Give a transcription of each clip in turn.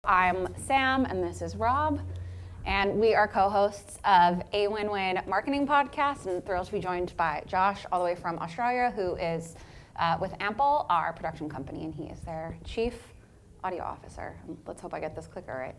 I'm Sam, and this is Rob, and we are co-hosts of Awin-Win Marketing Podcast, and thrilled to be joined by Josh, all the way from Australia, who is with Ampel, our production company, and he is their Chief Audio Officer. Let's hope I get this clicker right.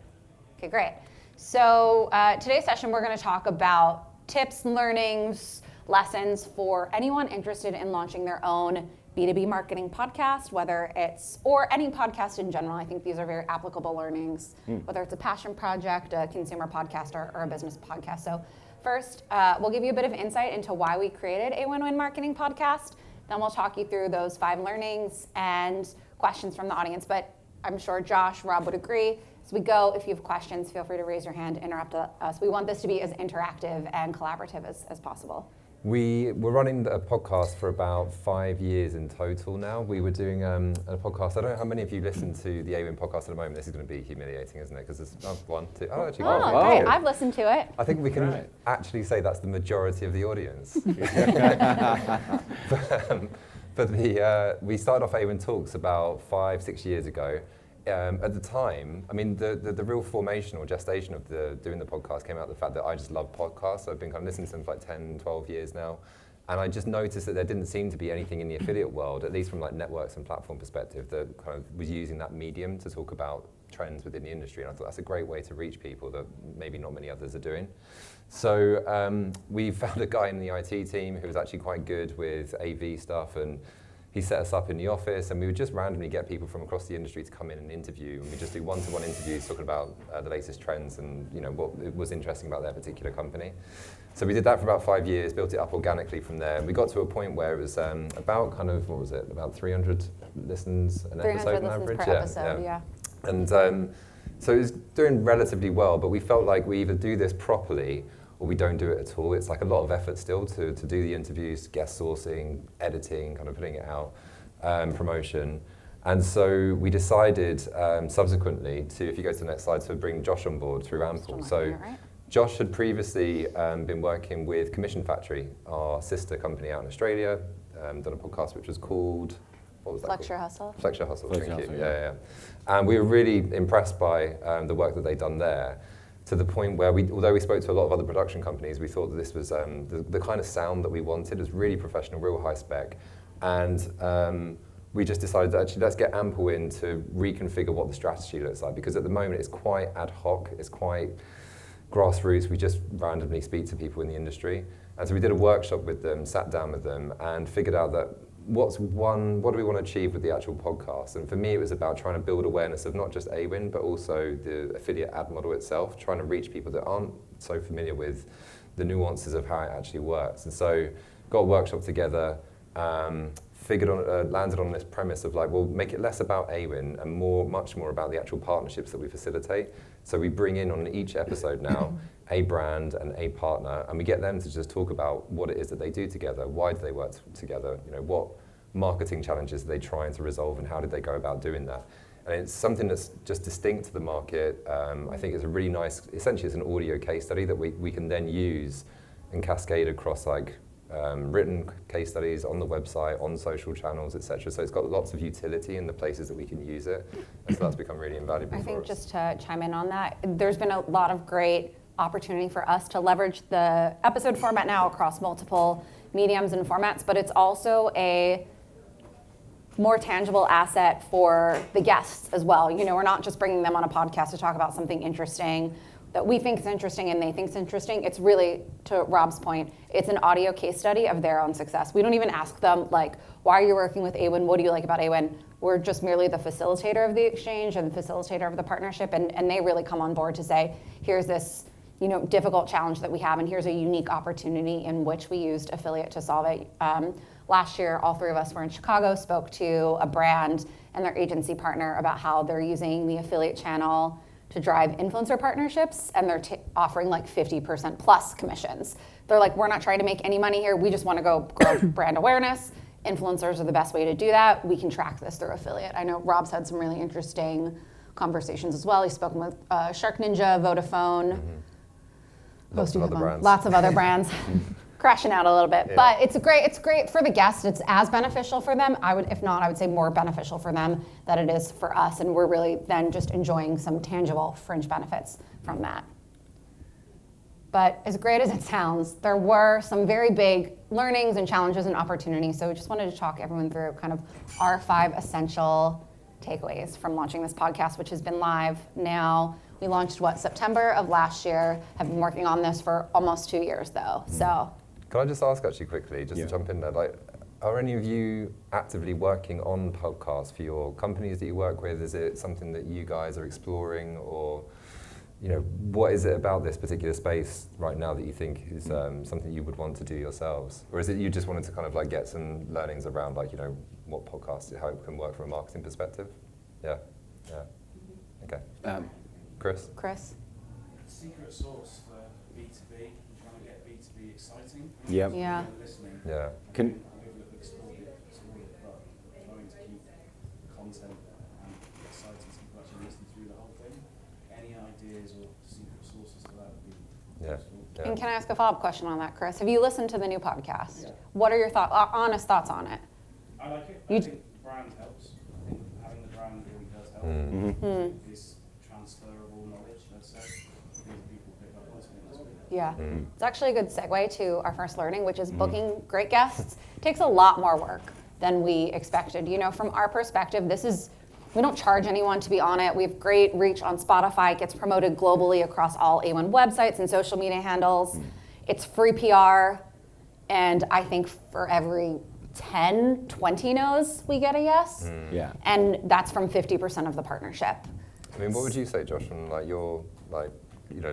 Okay, great. So today's session, we're going to talk about tips, learnings, lessons for anyone interested in launching their own B2B marketing podcast, whether it's, or any podcast in general. I think these are very applicable learnings, whether it's a passion project, a consumer podcast, or a business podcast. So first, we'll give you a bit of insight into why we created Awin-Win Marketing Podcast. Then we'll talk you through those 5 learnings and questions from the audience. But I'm sure Josh, Rob would agree. As we go, if you have questions, feel free to raise your hand, interrupt us. We want this to be as interactive and collaborative as possible. We were running a podcast for about 5 years in total now. We were doing a podcast. I don't know how many of you listen to the Awin podcast at the moment. This is going to be humiliating, isn't it? Because there's one, two. Oh, actually, great. I've listened to it. I think we can actually say that's the majority of the audience. But we started off Awin Talks about 5-6 years ago. At the time, I mean, the real formation or gestation of doing the podcast came out of the fact that I just love podcasts. I've been kind of listening to them for like 10, 12 years now. And I just noticed that there didn't seem to be anything in the affiliate world, at least from like networks and platform perspective, that kind of was using that medium to talk about trends within the industry. And I thought that's a great way to reach people that maybe not many others are doing. So we found a guy in the IT team who was actually quite good with AV stuff, and he set us up in the office, and we would just randomly get people from across the industry to come in and interview. And we just do one-to-one interviews talking about the latest trends and what was interesting about their particular company. So we did that for about 5 years, built it up organically from there. And we got to a point where it was about kind of, about 300 listens an episode on average. Per episode, yeah. And so it was doing relatively well, but we felt like we either do this properly or we don't do it at all. It's like a lot of effort still to do the interviews, guest sourcing, editing, kind of putting it out, promotion. And so we decided subsequently to, if you go to the next slide, to bring Josh on board through Ampel. So Josh had previously been working with Commission Factory, our sister company out in Australia, done a podcast which was called, what was that Flex Your Hustle. Flex Your Hustle, thank you. Yeah. And we were really impressed by the work that they'd done there, to the point where although we spoke to a lot of other production companies, we thought that this was the kind of sound that we wanted. It was really professional, real high spec. And we just decided that actually let's get Ampel in to reconfigure what the strategy looks like, because at the moment it's quite ad hoc, it's quite grassroots. We just randomly speak to people in the industry. And so we did a workshop with them, sat down with them, and figured out that what do we want to achieve with the actual podcast? And for me, it was about trying to build awareness of not just Awin, but also the affiliate ad model itself, trying to reach people that aren't so familiar with the nuances of how it actually works. And so got a workshop together, landed on this premise of like, we'll make it less about Awin and much more about the actual partnerships that we facilitate. So we bring in on each episode now a brand and a partner, and we get them to just talk about what it is that they do together, why do they work together, what marketing challenges are they trying to resolve, and how did they go about doing that. And it's something that's just distinct to the market. I think it's a really nice, essentially it's an audio case study that we can then use and cascade across like written case studies on the website, on social channels, etc. So it's got lots of utility in the places that we can use it, and so that's become really invaluable for us. I think just to chime in on that, there's been a lot of great opportunity for us to leverage the episode format now across multiple mediums and formats, but it's also a more tangible asset for the guests as well. We're not just bringing them on a podcast to talk about something interesting that we think is interesting and they think is interesting. It's really, to Rob's point, it's an audio case study of their own success. We don't even ask them, like, why are you working with Awin? What do you like about Awin? We're just merely the facilitator of the exchange and the facilitator of the partnership, and they really come on board to say, here's this difficult challenge that we have, and here's a unique opportunity in which we used affiliate to solve it. Last year, all 3 of us were in Chicago, spoke to a brand and their agency partner about how they're using the affiliate channel to drive influencer partnerships, and they're offering like 50% plus commissions. They're like, we're not trying to make any money here. We just want to go grow brand awareness. Influencers are the best way to do that. We can track this through affiliate. I know Rob's had some really interesting conversations as well. He's spoken with Shark Ninja, Vodafone, lots of other brands. Lots of other brands. crashing out a little bit. Yeah. But it's great for the guests. It's as beneficial for them. If not, I would say more beneficial for them than it is for us. And we're really then just enjoying some tangible fringe benefits from that. But as great as it sounds, there were some very big learnings and challenges and opportunities. So we just wanted to talk everyone through kind of our 5 essential takeaways from launching this podcast, which has been live now. We launched, September of last year. Have been working on this for almost 2 years, though. So, can I just ask actually quickly, just to jump in there, like, are any of you actively working on podcasts for your companies that you work with? Is it something that you guys are exploring, or what is it about this particular space right now that you think is something you would want to do yourselves? Or is it you just wanted to kind of like get some learnings around what podcasts, how it can work from a marketing perspective? Yeah. Okay. Chris? Secret sauce for B2B, trying to get B2B exciting. Yep. Yeah. Listening. Yeah. We've explored it, but trying to keep content and exciting so people actually listen through the whole thing. Any ideas or secret sources to that would be useful. Yeah. And can I ask a follow-up question on that, Chris? Have you listened to the new podcast? Yeah. What are your honest thoughts on it? I like it. I think brand helps. I think having the brand really does help. This transferable knowledge, let's say, things people pick up on. Yeah. It's actually a good segue to our first learning, which is booking great guests takes a lot more work than we expected. From our perspective, we don't charge anyone to be on it. We have great reach on Spotify. It gets promoted globally across all A1 websites and social media handles. It's free PR. And I think for every 10, 20 no's, we get a yes. Yeah. And that's from 50% of the partnership. I mean, what would you say, Josh, from your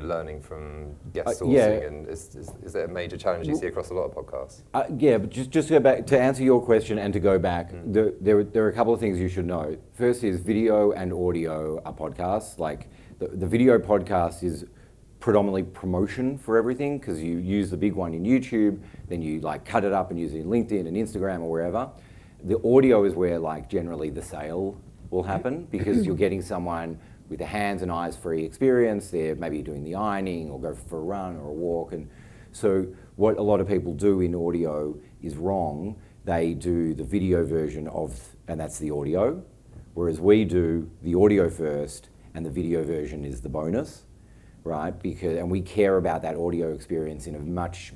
learning from guest sourcing, and is there a major challenge you see across a lot of podcasts? But just to go back, to answer your question and to go back, there are a couple of things you should know. First is video and audio are podcasts. Like the video podcast is predominantly promotion for everything, because you use the big one in YouTube, then you cut it up and use it in LinkedIn and Instagram or wherever. The audio is where generally the sale will happen, because you're getting someone with a hands and eyes free experience. They're maybe doing the ironing or go for a run or a walk. And so what a lot of people do in audio is wrong. They do the video version and that's the audio, whereas we do the audio first and the video version is the bonus, right? And we care about that audio experience in a much,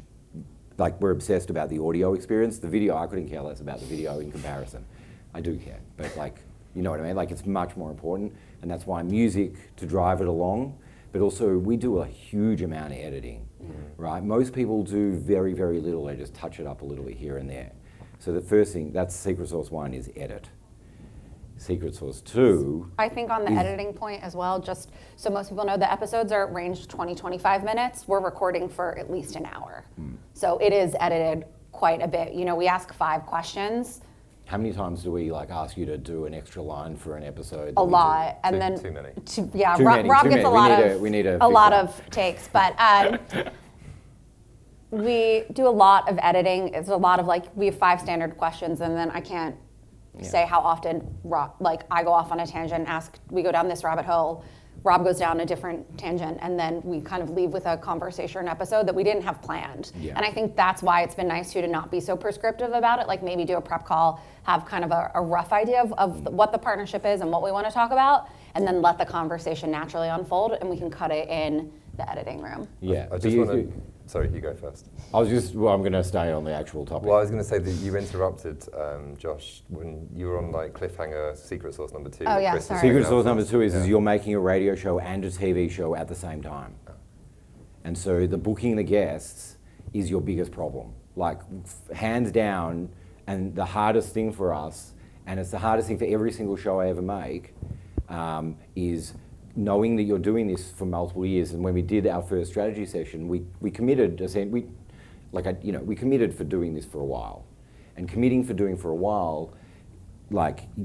we're obsessed about the audio experience. The video, I couldn't care less about the video in comparison. I do care, but you know what I mean? It's much more important, and that's why music to drive it along, but also we do a huge amount of editing, right? Most people do very, very little. They just touch it up a little bit here and there. So the first thing, that's secret sauce 1, is edit. Secret sauce 2. I think on the editing point as well, just so most people know, the episodes are ranged 20-25 minutes. We're recording for at least an hour. So it is edited quite a bit. We ask 5 questions. How many times do we ask you to do an extra line for an episode? A lot, and then too many. Rob gets a lot of takes, but we do a lot of editing. It's a lot of we have 5 standard questions, and then I can't say how often I go off on a tangent, we go down this rabbit hole. Rob goes down a different tangent, and then we kind of leave with a conversation or an episode that we didn't have planned. Yeah. And I think that's why it's been nice to not be so prescriptive about it. Maybe do a prep call, have kind of a rough idea of what the partnership is and what we want to talk about, and then let the conversation naturally unfold, and we can cut it in the editing room. Yeah. I just want to... Sorry, you go first. I'm going to stay on the actual topic. Well, I was going to say that you interrupted Josh when you were on cliffhanger secret sauce number 2. Oh, yeah, sorry. Secret sauce number 2 is you're making a radio show and a TV show at the same time. And so the booking the guests is your biggest problem. Hands down, and the hardest thing for us, and it's the hardest thing for every single show I ever make, is knowing that you're doing this for multiple years. And when we did our first strategy session, we committed, we committed for doing this for a while. And committing for doing for a while,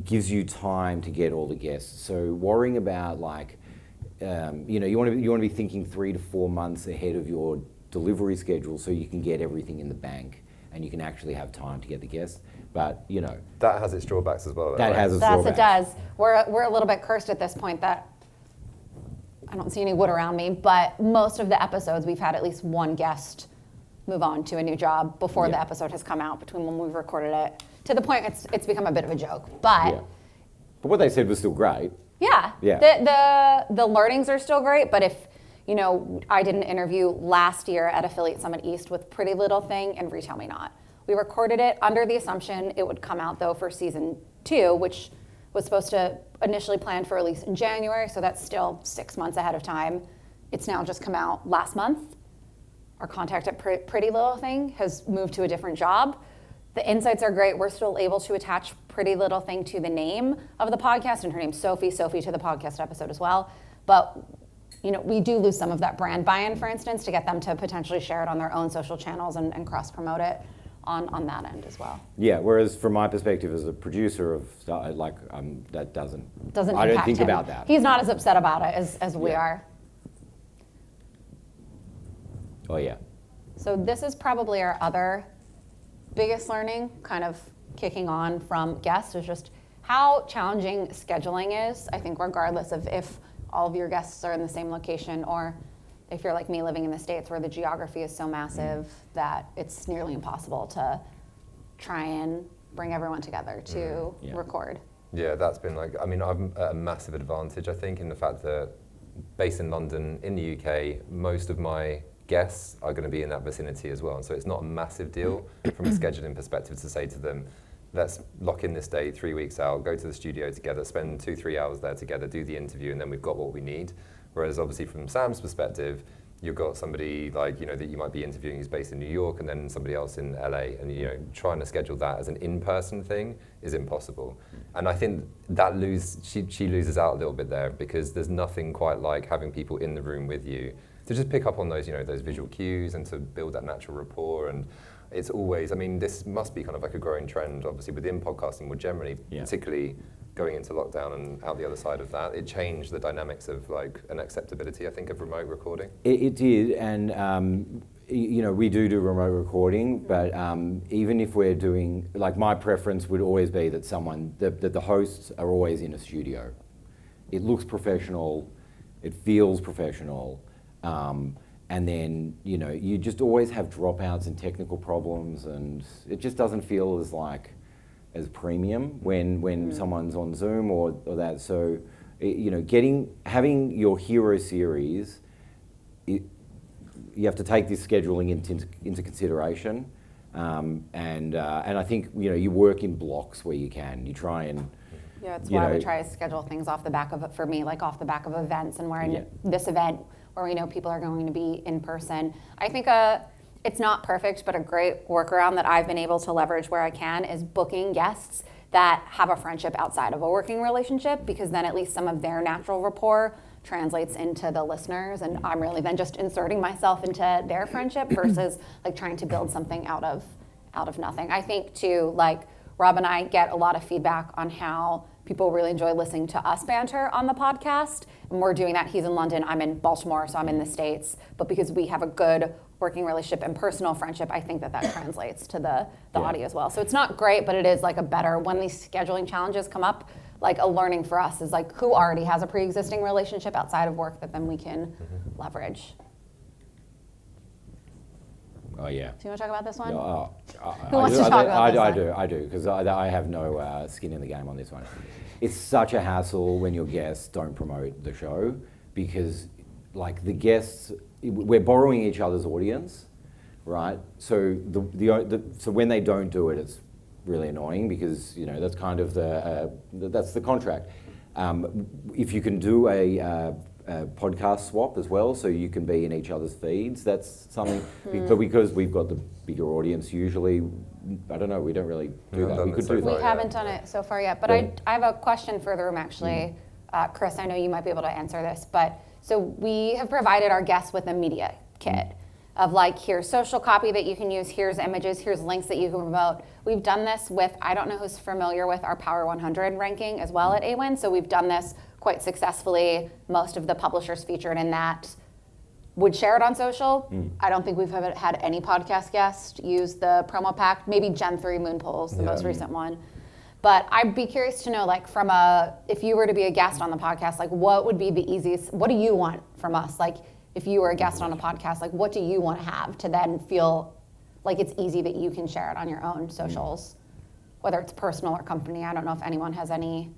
gives you time to get all the guests. So worrying about you want to be thinking 3 to 4 months ahead of your delivery schedule, so you can get everything in the bank and you can actually have time to get the guests. But that has its drawbacks as well. That has its drawbacks. It does. We're a little bit cursed at this point that I don't see any wood around me, but most of the episodes we've had at least one guest move on to a new job before the Yeah. episode has come out, between when we recorded it, to the point it's become a bit of a joke. But Yeah. But what they said was still great. yeah, Yeah. the learnings are still great. But if, I did an interview last year at Affiliate Summit East with Pretty Little Thing and Retail Me Not. We recorded it under the assumption it would come out though for season 2, which was supposed to initially plan for release in January, so that's still 6 months ahead of time. It's now just come out last month. Our contact at Pretty Little Thing has moved to a different job. The insights are great. We're still able to attach Pretty Little Thing to the name of the podcast, and her name's Sophie to the podcast episode as well. But we do lose some of that brand buy-in, for instance, to get them to potentially share it on their own social channels and cross-promote it on that end as well. Yeah, whereas from my perspective as a producer of that doesn't I don't impact think him. about that. He's not as upset about it as we Yeah. are. Oh yeah. So this is probably our other biggest learning, kind of kicking on from guests, is just how challenging scheduling is. I think regardless of if all of your guests are in the same location, or if you're like me living in the States where the geography is so massive that it's nearly impossible to try and bring everyone together to record. Yeah, that's been I'm at a massive advantage, I think, in the fact that based in London, in the UK, most of my guests are going to be in that vicinity as well. And so it's not a massive deal from a scheduling perspective to say to them, let's lock in this date 3 weeks out, go to the studio together, spend 2-3 hours there together, do the interview, and then we've got what we need. Whereas obviously from Sam's perspective, you've got somebody that you might be interviewing who's based in New York, and then somebody else in LA, and trying to schedule that as an in-person thing is impossible. And I think that she loses out a little bit there, because there's nothing quite like having people in the room with you to just pick up on those those visual cues and to build that natural rapport. And it's always, this must be kind of like a growing trend, obviously within podcasting more generally, particularly going into lockdown and out the other side of that. It changed the dynamics of an acceptability, I think, of remote recording. It did, and we do remote recording, but even if we're doing, my preference would always be that the hosts are always in a studio. It looks professional, it feels professional, and then you just always have dropouts and technical problems, and it just doesn't feel as premium when someone's on Zoom or that. So, having your hero series, you have to take this scheduling into consideration, and I think you work in blocks where you can. You try and it's why we try to schedule things off the back of, for me, off the back of events, and we're in this event where we know people are going to be in person. I think it's not perfect, but a great workaround that I've been able to leverage where I can is booking guests that have a friendship outside of a working relationship, because then at least some of their natural rapport translates into the listeners, and I'm really then just inserting myself into their friendship versus trying to build something out of nothing. I think too, Rob and I get a lot of feedback on how people really enjoy listening to us banter on the podcast, and we're doing that. He's in London, I'm in Baltimore, so I'm in the States, but because we have a good working relationship and personal friendship, I think that translates to the audio as well. So it's not great, but it is a better, when these scheduling challenges come up, a learning for us is who already has a pre-existing relationship outside of work that then we can leverage. Oh yeah. Do you want to talk about this one? Who wants to talk about this I do, because I have no skin in the game on this one. It's such a hassle when your guests don't promote the show, because the guests, we're borrowing each other's audience, right? So so when they don't do it, it's really annoying, because that's kind of that's the contract. If you can do a podcast swap as well, so you can be in each other's feeds, that's something. But because we've got the bigger audience, usually, I don't know, we don't really do that. We could do that. We haven't done it so far yet, but I have a question for the room actually. Chris, I know you might be able to answer this, but so we have provided our guests with a media kit of here's social copy that you can use, here's images, here's links that you can promote. We've done this with, I don't know who's familiar with our Power 100 ranking as well at Awin, so we've done this quite successfully. Most of the publishers featured in that would share it on social. I don't think we've had any podcast guest use the promo pack. Maybe Gen 3 Moonpool's the most recent one. But I'd be curious to know, if you were to be a guest on the podcast, what would be the easiest, what do you want from us? if you were a guest on a podcast, like what do you want to have to then feel like it's easy that you can share it on your own socials, whether it's personal or company. I don't know if anyone has any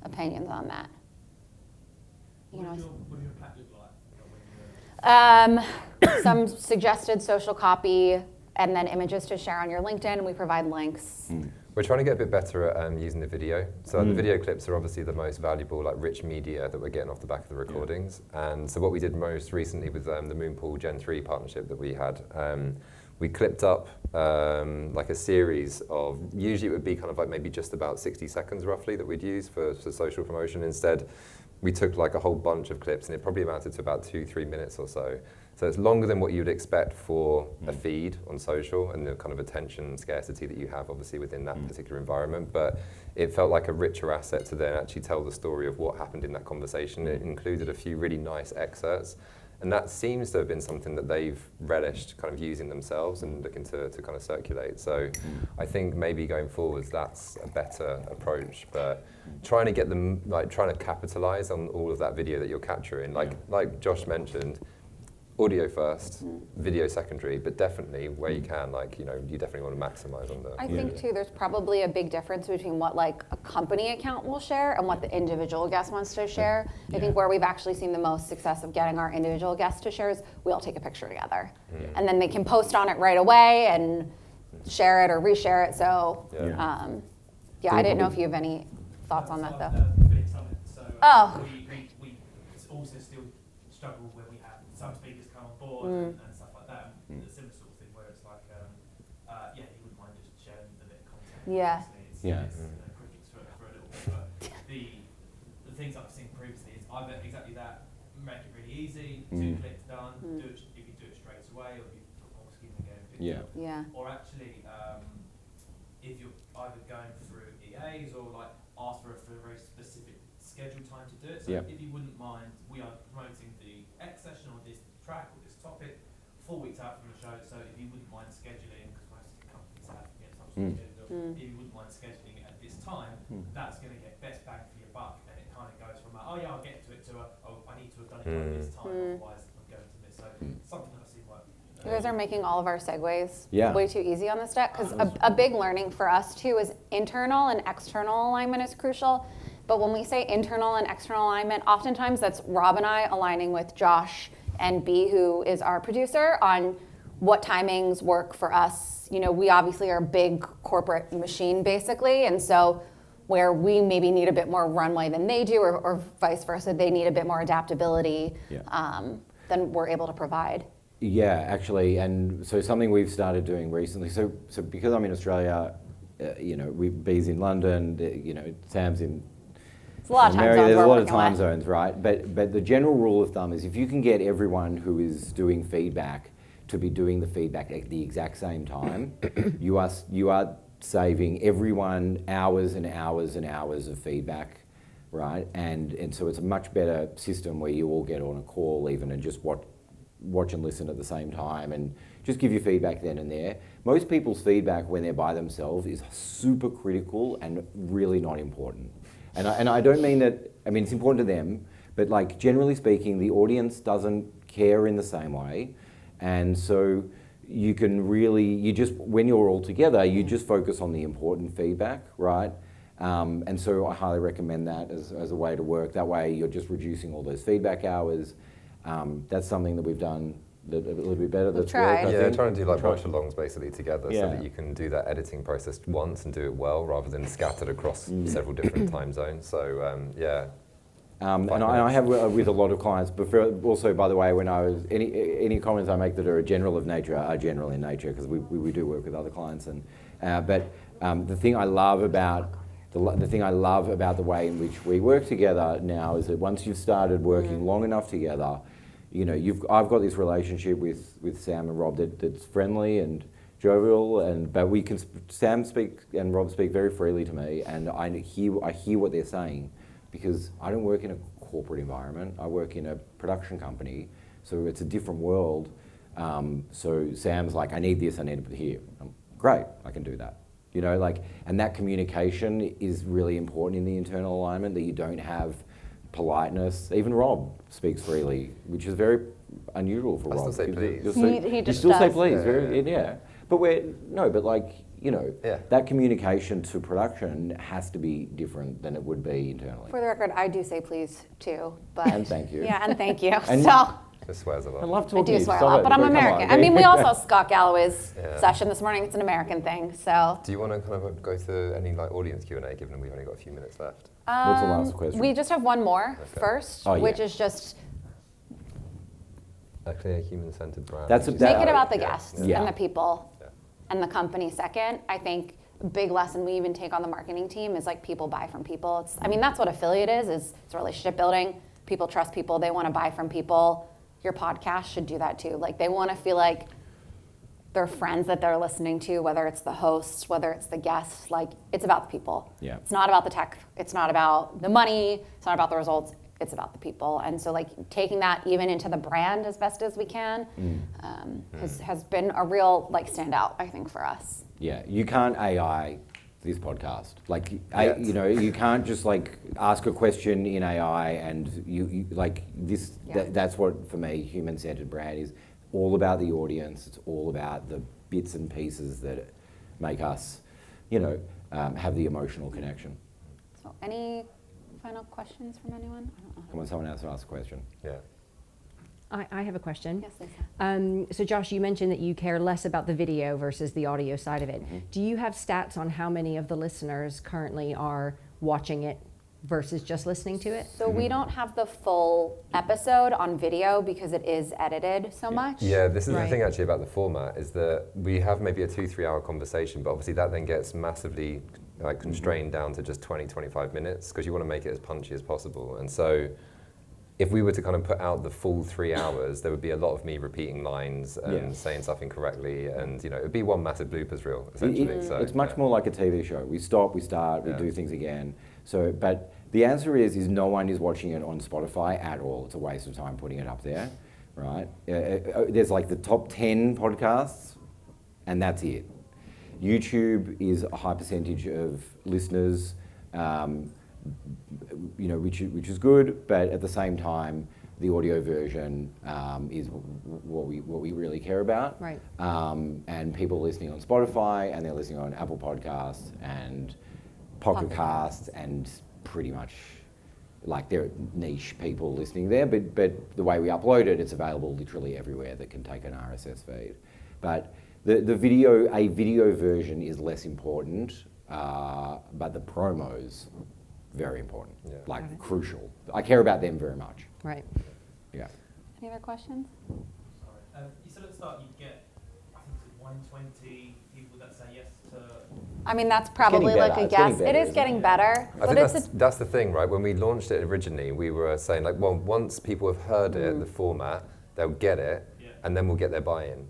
opinions on that. You know, What do your pack look like? some suggested social copy and then images to share on your LinkedIn. We provide links. We're trying to get a bit better at using the video. So the video clips are obviously the most valuable, like rich media that we're getting off the back of the recordings. And so what we did most recently with the Moonpool Gen 3 partnership that we had, we clipped up like a series of, usually it would be kind of like maybe just about 60 seconds roughly that we'd use for social promotion. Instead, we took like a whole bunch of clips and it probably amounted to about 2-3 minutes or so. So it's longer than what you would expect for a feed on social and the kind of attention scarcity that you have obviously within that particular environment. But it felt like a richer asset to then actually tell the story of what happened in that conversation. It included a few really nice excerpts. And that seems to have been something that they've relished kind of using themselves and looking to kind of circulate. So I think maybe going forwards, that's a better approach. But trying to get them, like trying to capitalize on all of that video that you're capturing, like Josh mentioned, audio first, video secondary, but definitely where you can, like, you know, you definitely want to maximize on that. I think too, there's probably a big difference between what like a company account will share and what the individual guest wants to share. I think where we've actually seen the most success of getting our individual guests to share is we all take a picture together. And then they can post on it right away and share it or reshare it. So, I didn't know if you have any thoughts on that though. We also still struggle when we have some speakers come on board and stuff like that. The similar sort of thing where it's like, you wouldn't mind just sharing a bit of content. It's crickets for a little bit. But the things I've seen previously is either exactly that, make it really easy, 2 clicks done, do it, if you do it straight away, or if you put more skin in the game. Or actually, if you're either going through EAs or like ask for a very specific scheduled time to do it. So if you wouldn't mind, we are promoting the X session or this track or this topic 4 weeks out from the show. So if you wouldn't mind scheduling, because most companies have some sort of schedule, if you wouldn't mind scheduling it at this time, that's going to get best bang for your buck. And it kind of goes from I'll get to it to I need to have done it by this time, otherwise I'm going to miss. So something that I've seen work. You guys are making all of our segues way too easy on this deck, because a big learning for us too is internal and external alignment is crucial. But when we say internal and external alignment, oftentimes that's Rob and I aligning with Josh and B, who is our producer, on what timings work for us. You know, we obviously are a big corporate machine basically, and so where we maybe need a bit more runway than they do, or vice versa, they need a bit more adaptability than we're able to provide. Yeah, actually, and so something we've started doing recently. So because I'm in Australia, B's in London, Sam's in. It's a lot of time zones. There's a lot of time zones, right? But the general rule of thumb is if you can get everyone who is doing feedback to be doing the feedback at the exact same time, you are saving everyone hours and hours and hours of feedback, right? And so it's a much better system where you all get on a call even and just watch and listen at the same time and just give your feedback then and there. Most people's feedback when they're by themselves is super critical and really not important. And I don't mean that, it's important to them, but like generally speaking, the audience doesn't care in the same way. And so you can really, when you're all together, you just focus on the important feedback, right? And so I highly recommend that as a way to work. That way you're just reducing all those feedback hours. That's something that we've done a little bit better. That's tried. Trying to do like watch-alongs basically together so that you can do that editing process once and do it well rather than scattered across several different time zones. So and I have with a lot of clients. But also, by the way, when I was any comments I make that are general of nature are general in nature because we do work with other clients. And but the thing I love about the way in which we work together now is that once you've started working long enough together, I've got this relationship with Sam and Rob that's friendly and jovial, but Sam speak and Rob speak very freely to me, and I hear what they're saying because I don't work in a corporate environment. I work in a production company, so it's a different world. So Sam's like, I need this, I need it here. Great, I can do that. And that communication is really important in the internal alignment, that you don't have politeness. Even Rob speaks freely, which is very unusual for I Rob. still say please. He You just still say does. please, Yeah. yeah. But Yeah. that communication to production has to be different than it would be internally. For the record, I do say please too, but And thank you. Yeah, and thank you. And- So Just swears a lot. I love I talking to do you. swear a Stop lot, it. but I'm Come on. American. I mean, we also saw Scott Galloway's Yeah. session this morning. It's an American thing, so. Do you want to kind of go to any like audience Q&A, given that we've only got a few minutes left? What's the last question? We just have one more Okay. first, Oh, yeah. which is just A clear human-centered brand. That's a- which is- make it about the Yeah. guests Yeah. and the people Yeah. and the company second. I think a big lesson we even take on the marketing team is like people buy from people. I mean, that's what affiliate is it's relationship building. People trust people. They want to buy from people. Your podcast should do that too. Like they want to feel like they're friends that they're listening to, whether it's the hosts, whether it's the guests. Like it's about the people. Yeah. It's not about the tech. It's not about the money. It's not about the results. It's about the people. And so like taking that even into the brand as best as we can has been a real like standout, I think, for us. Yeah, you can't AI this podcast. Like, Yet. you can't just like ask a question in AI and you like this. Yeah. That's what for me human-centered brand is all about the audience. It's all about the bits and pieces that make us, have the emotional connection. So any final questions from anyone? I don't know. Come on, someone else ask a question. Yeah. I have a question. Yes, Lisa. So Josh, you mentioned that you care less about the video versus the audio side of it. Do you have stats on how many of the listeners currently are watching it versus just listening to it? So we don't have the full episode on video because it is edited so much. Yeah, this is the Right. thing actually about the format is that we have maybe a 2-3 hour conversation, but obviously that then gets massively like constrained down to just 20-25 minutes because you want to make it as punchy as possible. And so if we were to kind of put out the full 3 hours, there would be a lot of me repeating lines and Yeah. saying stuff incorrectly, and it would be one massive bloopers reel essentially. So It's much more like a TV show. We stop, we start, we Yeah. do things again. So, but the answer is no one is watching it on Spotify at all. It's a waste of time putting it up there, right? There's like the top 10 podcasts, and that's it. YouTube is a high percentage of listeners, which is good, but at the same time, the audio version is what we really care about. Right. And people listening on Spotify, and they're listening on Apple Podcasts and Pocket Casts, and pretty much like there are niche people listening there. But the way we upload it, it's available literally everywhere that can take an RSS feed. But a video version is less important, but the promos very important, Yeah. like Got it. crucial. I care about them very much. Right. Yeah. Any other questions? Sorry. You said at the start you'd get, I think it's 120 people that say yes to. I mean, that's probably getting like better. a It's getting guess. better, It is isn't getting it? better. I But think it's that's the thing, right? When we launched it originally, we were saying like, well, once people have heard it, the format, they'll get it, Yeah. and then we'll get their buy-in.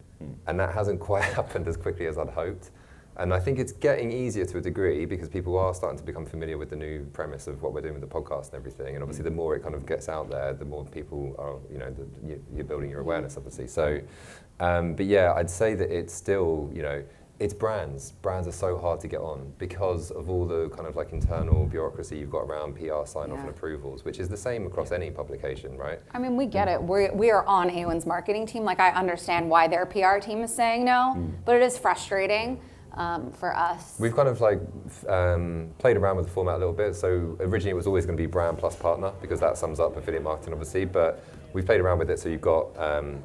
And that hasn't quite happened as quickly as I'd hoped. And I think it's getting easier to a degree because people are starting to become familiar with the new premise of what we're doing with the podcast and everything. And obviously, the more it kind of gets out there, the more people are, you're building your awareness, obviously. So, but yeah, I'd say that it's still, it's brands. Brands are so hard to get on because of all the kind of like internal bureaucracy you've got around PR sign-off and approvals, which is the same across any publication, right? I mean, we get it. We are on Awin-Win's marketing team. Like, I understand why their PR team is saying no, but it is frustrating for us. We've kind of like played around with the format a little bit. So originally it was always going to be brand plus partner because that sums up affiliate marketing, obviously. But we've played around with it. So you've got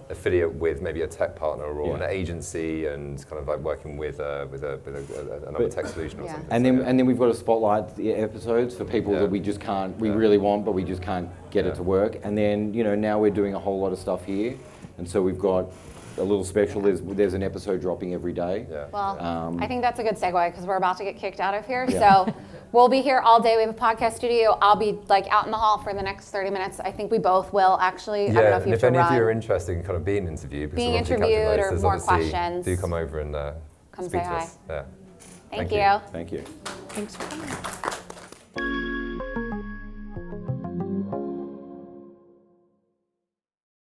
affiliate with maybe a tech partner or an agency, and kind of like working with another tech solution or Yeah. something. And So, then we've got to spotlight the episodes for people that we just can't, we really want, but we just can't get it to work. And then, now we're doing a whole lot of stuff here. And so we've got a little special, there's an episode dropping every day. Yeah. Well, I think that's a good segue because we're about to get kicked out of here. Yeah. So we'll be here all day. We have a podcast studio. I'll be like out in the hall for the next 30 minutes. I think we both will actually. I don't know Yeah, if and you if have to any of you are run. interested in kind of being interviewed, because Being we're obviously catching interviewed or loads, more obviously, questions. do come over and Come speak say to hi. us. Yeah. Thank you. Thank you. Thanks for coming.